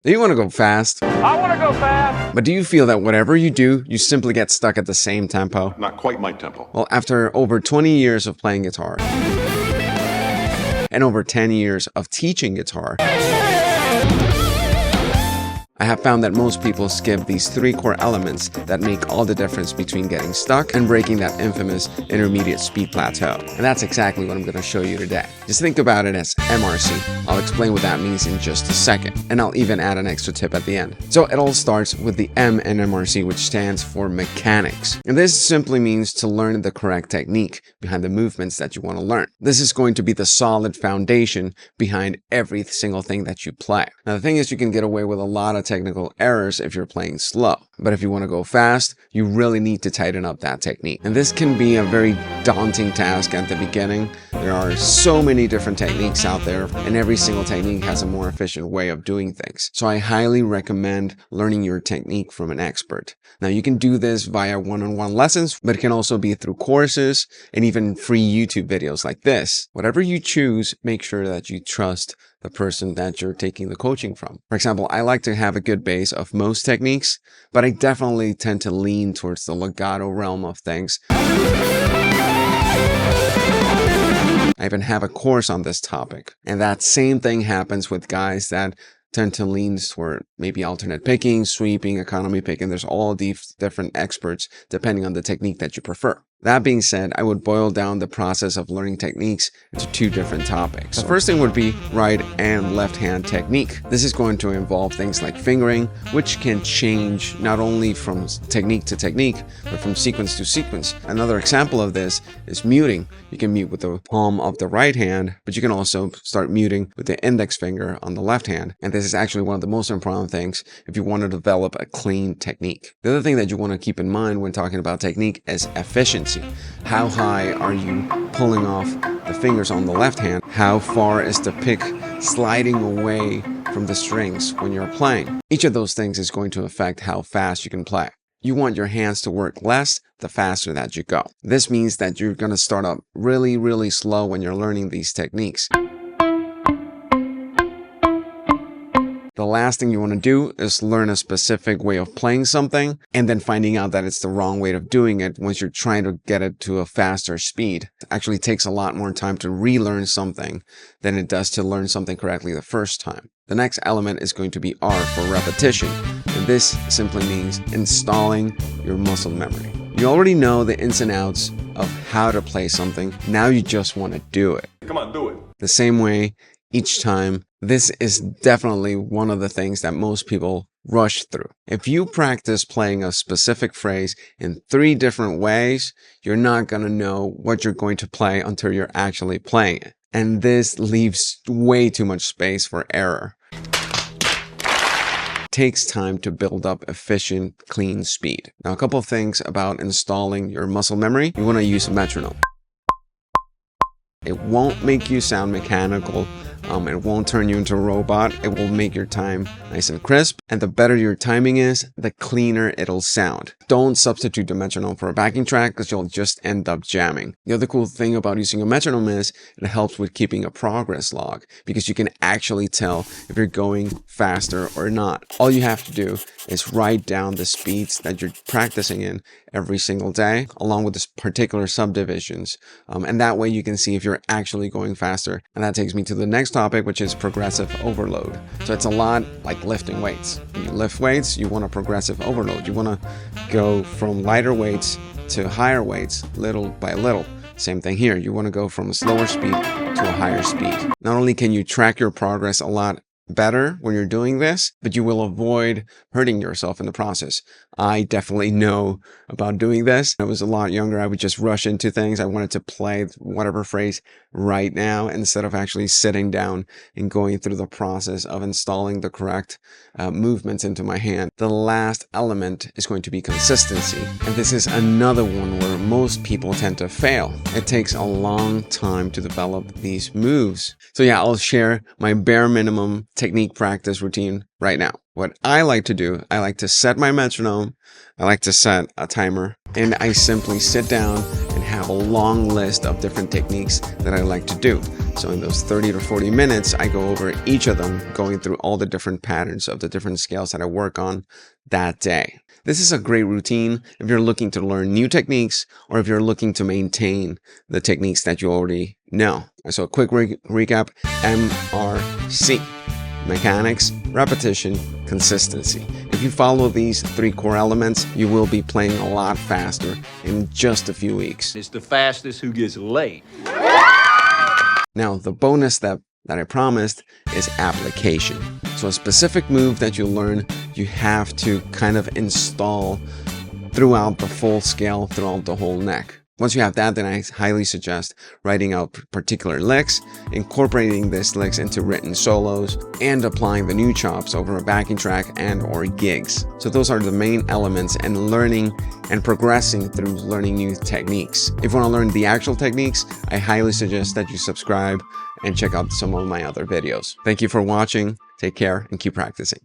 Do you want to go fast? I want to go fast. But do you feel that whatever you do, you simply get stuck at the same tempo? Not quite my tempo. Well, after over 20 years of playing guitar and over 10 years of teaching guitar, I have found that most people skip these 3 core elements that make all the difference between getting stuck and breaking that infamous intermediate speed plateau. And that's exactly what I'm going to show you today. Just think about it as MRC. I'll explain what that means in just a second, and I'll even add an extra tip at the end. So it all starts with the M in MRC, which stands for mechanics. And this simply means to learn the correct technique behind the movements that you want to learn. This is going to be the solid foundation behind every single thing that you play. Now, the thing is, you can get away with a lot of technical errors if you're playing slow. But if you want to go fast, you really need to tighten up that technique. And this can be a very daunting task at the beginning. There are so many different techniques out there, and every single technique has a more efficient way of doing things. So I highly recommend learning your technique from an expert. Now, you can do this via one-on-one lessons, but it can also be through courses and even free YouTube videos like this. Whatever you choose, make sure that you trust the person that you're taking the coaching from. For example, I like to have a good base of most techniques, but I definitely tend to lean towards the legato realm of things. I even have a course on this topic. And that same thing happens with guys that tend to lean toward maybe alternate picking, sweeping, economy picking. There's all these different experts depending on the technique that you prefer. That being said, I would boil down the process of learning techniques into 2 different topics. The first thing would be right and left hand technique. This is going to involve things like fingering, which can change not only from technique to technique, but from sequence to sequence. Another example of this is muting. You can mute with the palm of the right hand, but you can also start muting with the index finger on the left hand. And this is actually one of the most important things if you want to develop a clean technique. The other thing that you want to keep in mind when talking about technique is efficiency. How high are you pulling off the fingers on the left hand? How far is the pick sliding away from the strings when you're playing? Each of those things is going to affect how fast you can play. You want your hands to work less the faster that you go. This means that you're going to start up really, really slow when you're learning these techniques. The last thing you want to do is learn a specific way of playing something and then finding out that it's the wrong way of doing it once you're trying to get it to a faster speed. It actually takes a lot more time to relearn something than it does to learn something correctly the first time. The next element is going to be R for repetition, and this simply means installing your muscle memory. You already know the ins and outs of how to play something. Now you just want to do it. Come on, do it. The same way each time. This is definitely one of the things that most people rush through. If you practice playing a specific phrase in 3 different ways, you're not going to know what you're going to play until you're actually playing it. And this leaves way too much space for error. It takes time to build up efficient, clean speed. Now, a couple of things about installing your muscle memory. You want to use a metronome. It won't make you sound mechanical. It won't turn you into a robot. It will make your time nice and crisp. And the better your timing is, the cleaner it'll sound. Don't substitute the metronome for a backing track because you'll just end up jamming. The other cool thing about using a metronome is it helps with keeping a progress log because you can actually tell if you're going faster or not. All you have to do is write down the speeds that you're practicing in every single day along with the particular subdivisions. And that way you can see if you're actually going faster. And that takes me to the next topic, which is progressive overload. So it's a lot like lifting weights. When you lift weights, you want a progressive overload. You want to go from lighter weights to higher weights little by little. Same thing here. You want to go from a slower speed to a higher speed. Not only can you track your progress a lot better when you're doing this, but you will avoid hurting yourself in the process. I definitely know about doing this. I was a lot younger. I would just rush into things. I wanted to play whatever phrase right now instead of actually sitting down and going through the process of installing the correct movements into my hand. The last element is going to be consistency. And this is another one where most people tend to fail. It takes a long time to develop these moves. So yeah, I'll share my bare minimum technique practice routine right now. What I like to do, I like to set my metronome, I like to set a timer, and I simply sit down and have a long list of different techniques that I like to do. So in those 30 to 40 minutes, I go over each of them, going through all the different patterns of the different scales that I work on that day. This is a great routine if you're looking to learn new techniques or if you're looking to maintain the techniques that you already know. So a quick recap, MRC. Mechanics, repetition, consistency. If you follow these 3 core elements, you will be playing a lot faster in just a few weeks. It's the fastest who gets laid. Now, the bonus step that I promised is application. So a specific move that you learn, you have to kind of install throughout the full scale, throughout the whole neck. Once you have that, then I highly suggest writing out particular licks, incorporating these licks into written solos, and applying the new chops over a backing track and or gigs. So those are the main elements in learning and progressing through learning new techniques. If you want to learn the actual techniques, I highly suggest that you subscribe and check out some of my other videos. Thank you for watching. Take care and keep practicing.